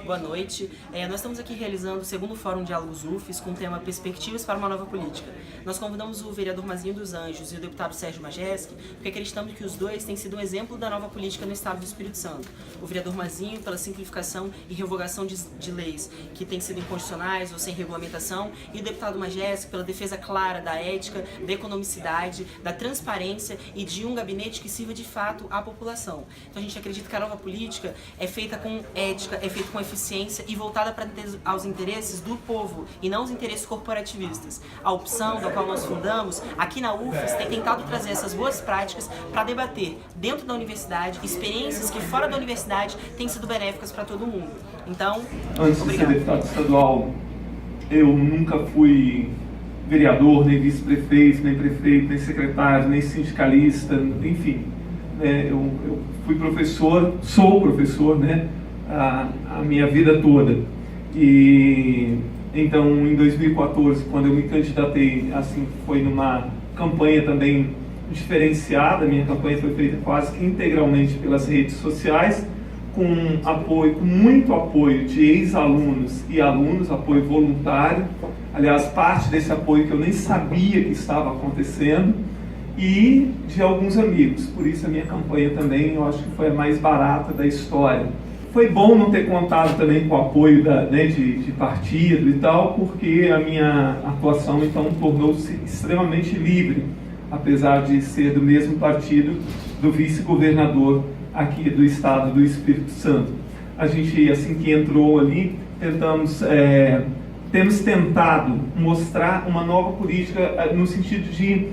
Boa noite. Nós estamos aqui realizando o segundo Fórum Diálogos UFES com o tema Perspectivas para uma Nova Política. Nós convidamos o vereador Mazinho dos Anjos e o deputado Sérgio Majeski porque acreditamos que os dois têm sido um exemplo da nova política no estado do Espírito Santo. O vereador Mazinho pela simplificação e revogação de leis que têm sido inconstitucionais ou sem regulamentação, e o deputado Majeski pela defesa clara da ética, da economicidade, da transparência e de um gabinete que sirva de fato à população. Então a gente acredita que a nova política é feita com ética, é feita com eficiência e voltada aos interesses do povo e não aos interesses corporativistas. A opção da qual nós fundamos aqui na UFES tem tentado trazer essas boas práticas para debater dentro da universidade experiências que fora da universidade têm sido benéficas para todo mundo. Então, antes de ser deputado estadual, eu nunca fui vereador, nem vice-prefeito, nem prefeito, nem secretário, nem sindicalista, enfim. Eu fui professor, sou professor, a minha vida toda. E então, em 2014, quando eu me candidatei, assim, foi numa campanha também diferenciada. Minha campanha foi feita quase que integralmente pelas redes sociais, com muito apoio de ex-alunos e alunos, apoio voluntário. Aliás, parte desse apoio que eu nem sabia que estava acontecendo, e de alguns amigos. Por isso a minha campanha também, eu acho que foi a mais barata da história. Foi bom não ter contado também com o apoio de partido e tal, porque a minha atuação então tornou-se extremamente livre, apesar de ser do mesmo partido do vice-governador aqui do estado do Espírito Santo. A gente, assim que entrou ali, temos tentado mostrar uma nova política no sentido de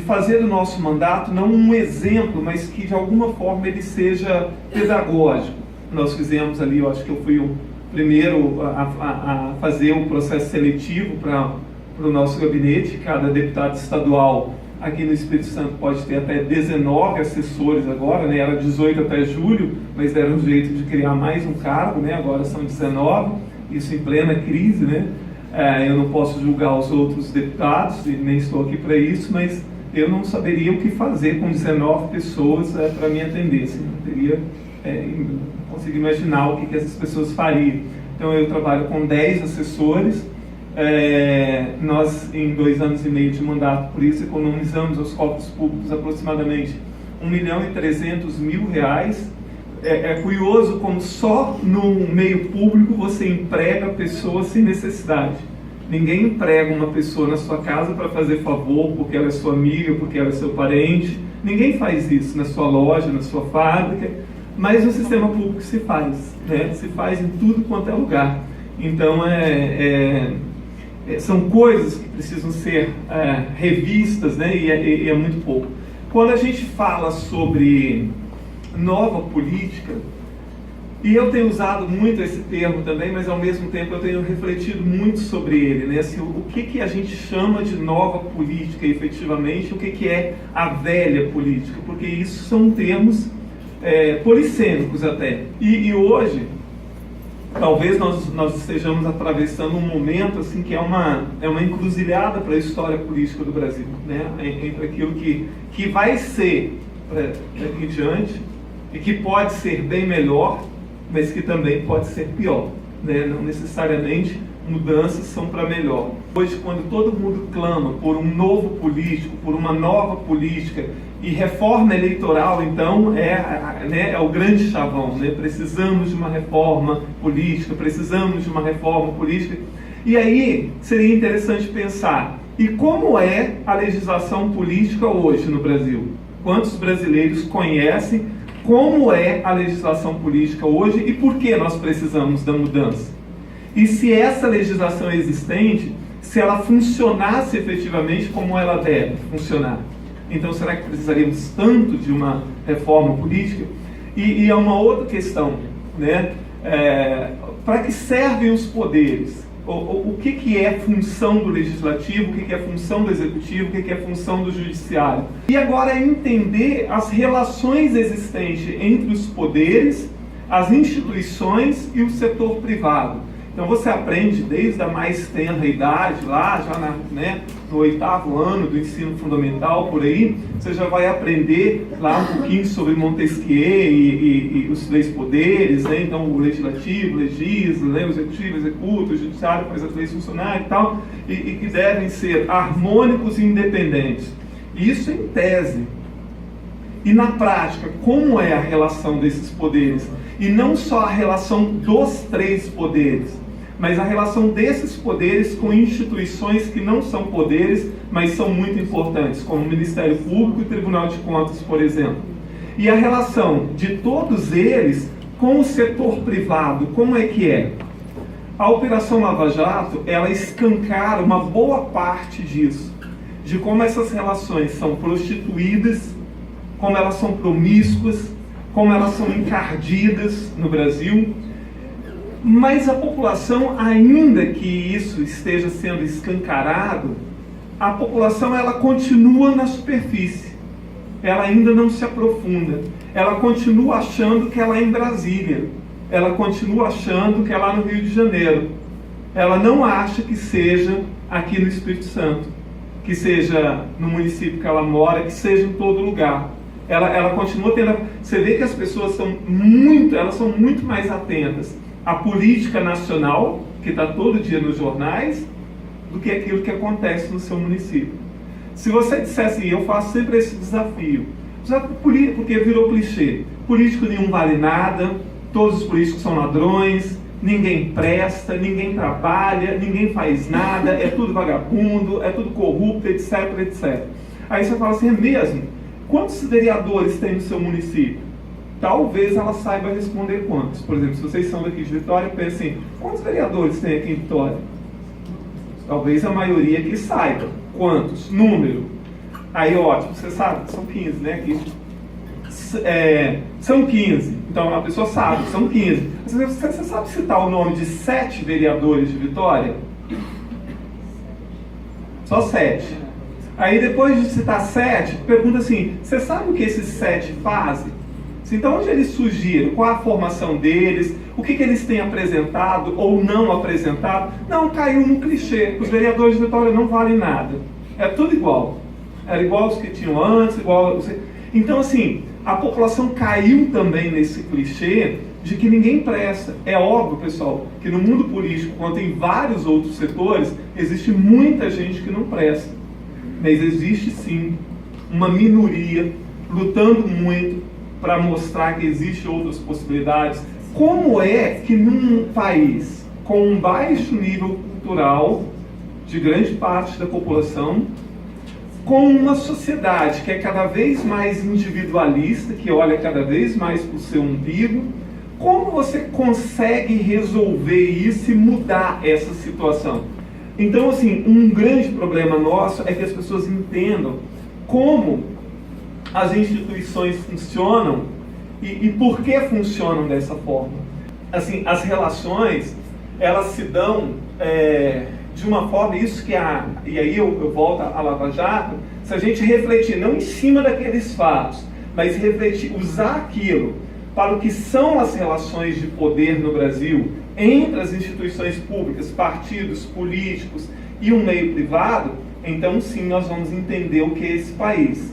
fazer do nosso mandato não um exemplo, mas que de alguma forma ele seja pedagógico. Nós fizemos ali, eu acho que eu fui o primeiro a fazer o processo seletivo para o nosso gabinete. Cada deputado estadual aqui no Espírito Santo pode ter até 19 assessores agora, era 18 até julho, mas deram um jeito de criar mais um cargo, agora são 19, isso em plena crise, Eu não posso julgar os outros deputados, e nem estou aqui para isso, mas eu não saberia o que fazer com 19 pessoas para me atender, não teria, não consigo imaginar o que essas pessoas fariam. Então eu trabalho com 10 assessores. Nós, em 2 anos e meio de mandato, por isso economizamos aos cofres públicos aproximadamente R$1.300.000. É curioso como só no meio público você emprega pessoas sem necessidade. Ninguém emprega uma pessoa na sua casa para fazer favor, porque ela é sua amiga, porque ela é seu parente. Ninguém faz isso na sua loja, na sua fábrica, mas no sistema público se faz, se faz em tudo quanto é lugar. Então, são coisas que precisam ser revistas, e é muito pouco. Quando a gente fala sobre nova política, e eu tenho usado muito esse termo também, mas ao mesmo tempo eu tenho refletido muito sobre ele, o que a gente chama de nova política efetivamente, o que é a velha política, porque isso são termos polissêmicos até. E hoje, talvez nós estejamos atravessando um momento assim, que é uma encruzilhada para a história política do Brasil, entre aquilo que vai ser daqui em diante, e que pode ser bem melhor, mas que também pode ser pior, Não necessariamente mudanças são para melhor. Hoje, quando todo mundo clama por um novo político, por uma nova política, e reforma eleitoral, então, é o grande chavão, Precisamos de uma reforma política, precisamos de uma reforma política. E aí, seria interessante pensar, e como é a legislação política hoje no Brasil? Quantos brasileiros conhecem como é a legislação política hoje e por que nós precisamos da mudança? E se essa legislação existente, se ela funcionasse efetivamente como ela deve funcionar? Então, será que precisaríamos tanto de uma reforma política? E é uma outra questão, para que servem os poderes? O que é função do legislativo, o que é função do executivo, o que é função do judiciário? E agora entender as relações existentes entre os poderes, as instituições e o setor privado. Então você aprende desde a mais tenra idade, lá já no 8º ano do ensino fundamental, por aí, você já vai aprender lá um pouquinho sobre Montesquieu e os 3 poderes, né? Então o legislativo, legisla, né? O executivo, executa, o judiciário faz as leis funcionarem e tal, e que devem ser harmônicos e independentes. Isso em tese. E na prática, como é a relação desses poderes? E não só a relação dos 3 poderes, mas a relação desses poderes com instituições que não são poderes, mas são muito importantes, como o Ministério Público e o Tribunal de Contas, por exemplo. E a relação de todos eles com o setor privado, como é que é? A Operação Lava Jato, ela escancara uma boa parte disso, de como essas relações são prostituídas, como elas são promíscuas, como elas são encardidas no Brasil. Mas a população, ainda que isso esteja sendo escancarado, a população ela continua na superfície. Ela ainda não se aprofunda. Ela continua achando que ela é em Brasília. Ela continua achando que é lá no Rio de Janeiro. Ela não acha que seja aqui no Espírito Santo, que seja no município que ela mora, que seja em todo lugar. Ela continua tendo... Você vê que as pessoas são muito mais atentas à política nacional, que está todo dia nos jornais, do que aquilo que acontece no seu município. Se você dissesse, eu faço sempre esse desafio, porque virou clichê, político nenhum vale nada, todos os políticos são ladrões, ninguém presta, ninguém trabalha, ninguém faz nada, é tudo vagabundo, é tudo corrupto, etc, etc. Aí você fala assim, é mesmo? Quantos vereadores tem no seu município? Talvez ela saiba responder quantos. Por exemplo, se vocês são daqui de Vitória, pensem, quantos vereadores tem aqui em Vitória? Talvez a maioria que saiba. Quantos? Número. Aí, ótimo, você sabe, são 15, né? Aqui. São 15. Então, a pessoa sabe, são 15. Você sabe citar o nome de 7 vereadores de Vitória? Só 7. Aí, depois de citar 7, pergunta assim, você sabe o que esses 7 fazem? Então, onde eles surgiram? Qual a formação deles? O que eles têm apresentado ou não apresentado? Não, caiu no clichê. Os vereadores de Vitória não valem nada. É tudo igual. Era igual aos que tinham antes, igual... Então, assim, a população caiu também nesse clichê de que ninguém presta. É óbvio, pessoal, que no mundo político, quanto em vários outros setores, existe muita gente que não presta. Mas existe, sim, uma minoria lutando muito para mostrar que existem outras possibilidades. Como é que num país com um baixo nível cultural de grande parte da população, com uma sociedade que é cada vez mais individualista, que olha cada vez mais para o seu umbigo, como você consegue resolver isso e mudar essa situação? Então, assim, um grande problema nosso é que as pessoas entendam como as instituições funcionam e por que funcionam dessa forma. Assim, as relações, elas se dão de uma forma, isso que e aí eu volto à Lava Jato, se a gente refletir, não em cima daqueles fatos, mas refletir, usar aquilo para o que são as relações de poder no Brasil, entre as instituições públicas, partidos, políticos e o meio privado, então sim, nós vamos entender o que é esse país.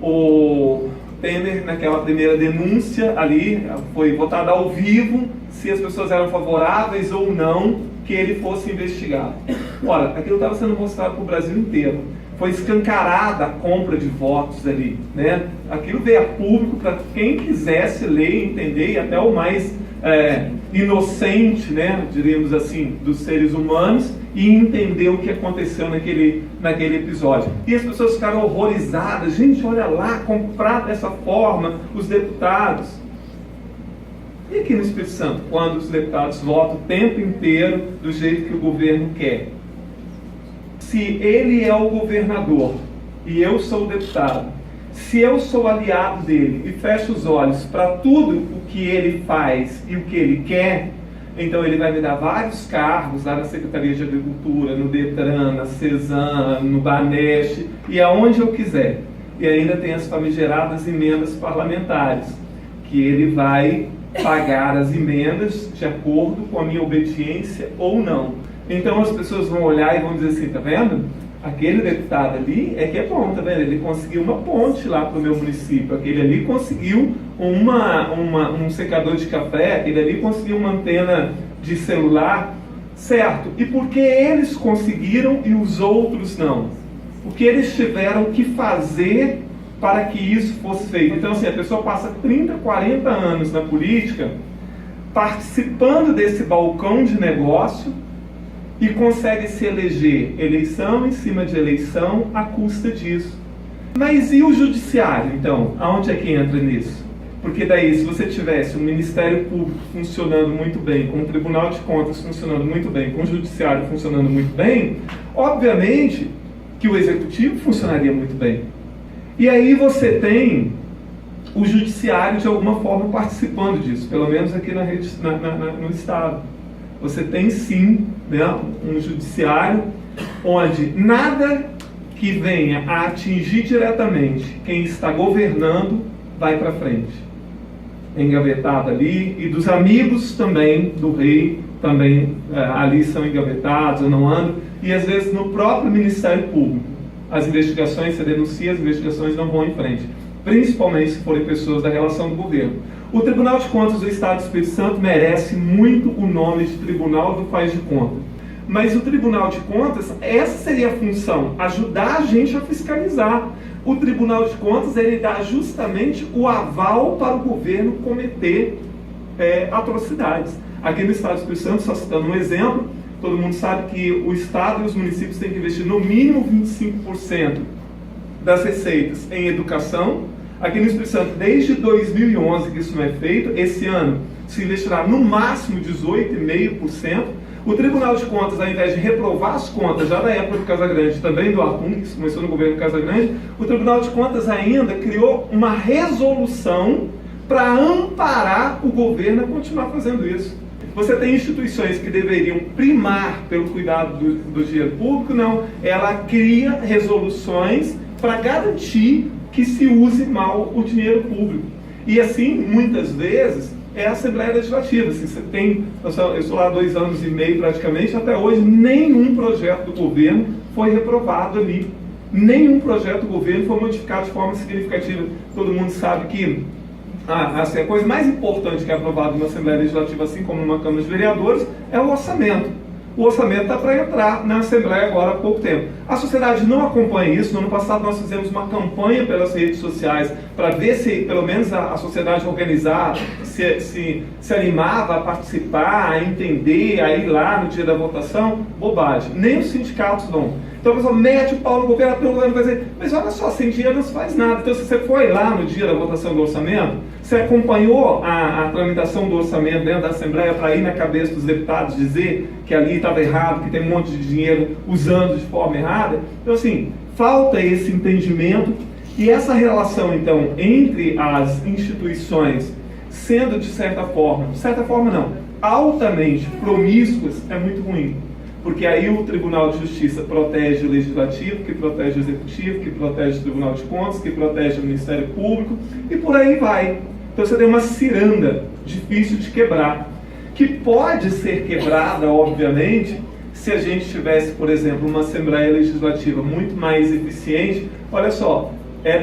O Temer, naquela primeira denúncia ali, foi votado ao vivo se as pessoas eram favoráveis ou não que ele fosse investigado. Ora, aquilo estava sendo mostrado para o Brasil inteiro. Foi escancarada a compra de votos ali, né? Aquilo veio a público para quem quisesse ler, entender, e até o mais inocente, né, diríamos assim, dos seres humanos, e entender o que aconteceu naquele episódio. E as pessoas ficaram horrorizadas. Gente, olha lá, comprar dessa forma os deputados. E aqui no Espírito Santo, quando os deputados votam o tempo inteiro do jeito que o governo quer? Se ele é o governador e eu sou o deputado, se eu sou aliado dele e fecho os olhos para tudo o que ele faz e o que ele quer, então ele vai me dar vários cargos lá na Secretaria de Agricultura, no Detran, na Cesan, no Banesh e aonde eu quiser. E ainda tem as famigeradas emendas parlamentares, que ele vai pagar as emendas de acordo com a minha obediência ou não. Então as pessoas vão olhar e vão dizer assim, tá vendo? Aquele deputado ali é que é bom, tá vendo? Ele conseguiu uma ponte lá para o meu município, aquele ali conseguiu um secador de café, aquele ali conseguiu uma antena de celular, certo? E por que eles conseguiram e os outros não? Porque eles tiveram que fazer para que isso fosse feito. Então assim, a pessoa passa 30, 40 anos na política, participando desse balcão de negócio, e consegue se eleger eleição em cima de eleição à custa disso. Mas e o judiciário, então? Aonde é que entra nisso? Porque daí, se você tivesse um Ministério Público funcionando muito bem, com um Tribunal de Contas funcionando muito bem, com o Judiciário funcionando muito bem, obviamente que o Executivo funcionaria muito bem. E aí você tem o Judiciário de alguma forma participando disso, pelo menos aqui no Estado. Você tem sim, né, um judiciário onde nada que venha a atingir diretamente quem está governando vai para frente. É engavetado ali, e dos amigos também do rei também ali são engavetados, ou não andam, e às vezes no próprio Ministério Público as investigações, você denuncia, as investigações não vão em frente, principalmente se forem pessoas da relação do governo. O Tribunal de Contas do Estado do Espírito Santo merece muito o nome de Tribunal do Faz de Conta. Mas o Tribunal de Contas, essa seria a função, ajudar a gente a fiscalizar. O Tribunal de Contas, ele dá justamente o aval para o governo cometer atrocidades. Aqui no Estado do Espírito Santo, só citando um exemplo, todo mundo sabe que o Estado e os municípios têm que investir no mínimo 25% das receitas em educação. Aqui no Espírito Santo, desde 2011 que isso não é feito, esse ano se investirá no máximo 18,5%. O Tribunal de Contas, ao invés de reprovar as contas, já da época do Casagrande, também do Atum, que isso começou no governo Casagrande, o Tribunal de Contas ainda criou uma resolução para amparar o governo a continuar fazendo isso. Você tem instituições que deveriam primar pelo cuidado do dinheiro público, não. Ela cria resoluções para garantir que se use mal o dinheiro público. E assim, muitas vezes, é a Assembleia Legislativa. Assim, você tem, eu estou lá há 2 anos e meio praticamente, até hoje nenhum projeto do governo foi reprovado ali. Nenhum projeto do governo foi modificado de forma significativa. Todo mundo sabe que assim, a coisa mais importante que é aprovada numa Assembleia Legislativa, assim como numa Câmara de Vereadores, é o orçamento. O orçamento está para entrar na Assembleia agora há pouco tempo. A sociedade não acompanha isso. No ano passado nós fizemos uma campanha pelas redes sociais para ver se pelo menos a sociedade organizada se animava a participar, a entender, a ir lá no dia da votação. Bobagem. Nem os sindicatos vão. Então a pessoa mete o pau no governo, o governo vai dizer, mas olha só, sem dinheiro não se faz nada. Então se você foi lá no dia da votação do orçamento, você acompanhou a tramitação do orçamento dentro da Assembleia para ir na cabeça dos deputados dizer que ali estava errado, que tem um monte de dinheiro usando de forma errada. Então assim, falta esse entendimento e essa relação então entre as instituições sendo de certa forma não, altamente promíscuas é muito ruim. Porque aí o Tribunal de Justiça protege o Legislativo, que protege o Executivo, que protege o Tribunal de Contas, que protege o Ministério Público, e por aí vai. Então você tem uma ciranda difícil de quebrar, que pode ser quebrada, obviamente, se a gente tivesse, por exemplo, uma Assembleia Legislativa muito mais eficiente. Olha só, é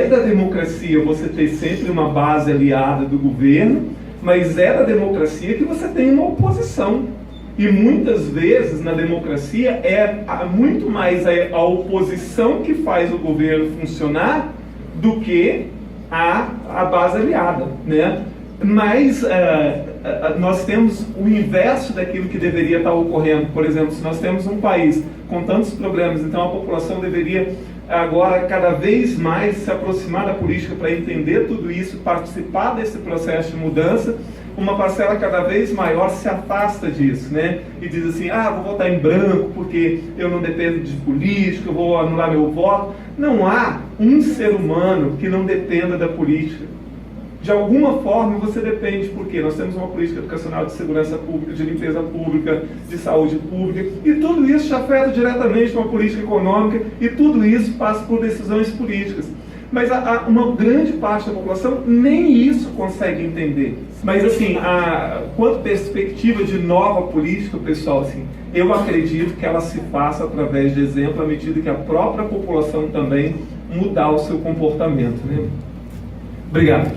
da democracia você ter sempre uma base aliada do governo, mas é da democracia que você tem uma oposição. E muitas vezes na democracia é muito mais a oposição que faz o governo funcionar do que a base aliada, né? Mas nós temos o inverso daquilo que deveria estar ocorrendo. Por exemplo, se nós temos um país com tantos problemas, então a população deveria agora cada vez mais se aproximar da política para entender tudo isso, participar desse processo de mudança. Uma parcela cada vez maior se afasta disso, né? E diz assim, vou votar em branco porque eu não dependo de política, eu vou anular meu voto. Não há um ser humano que não dependa da política. De alguma forma você depende, porque nós temos uma política educacional, de segurança pública, de limpeza pública, de saúde pública, e tudo isso já afeta diretamente uma política econômica, e tudo isso passa por decisões políticas. Mas uma grande parte da população nem isso consegue entender. Mas assim, quanto perspectiva de nova política, pessoal, assim, eu acredito que ela se faça através de exemplo, à medida que a própria população também mudar o seu comportamento, né? Obrigado.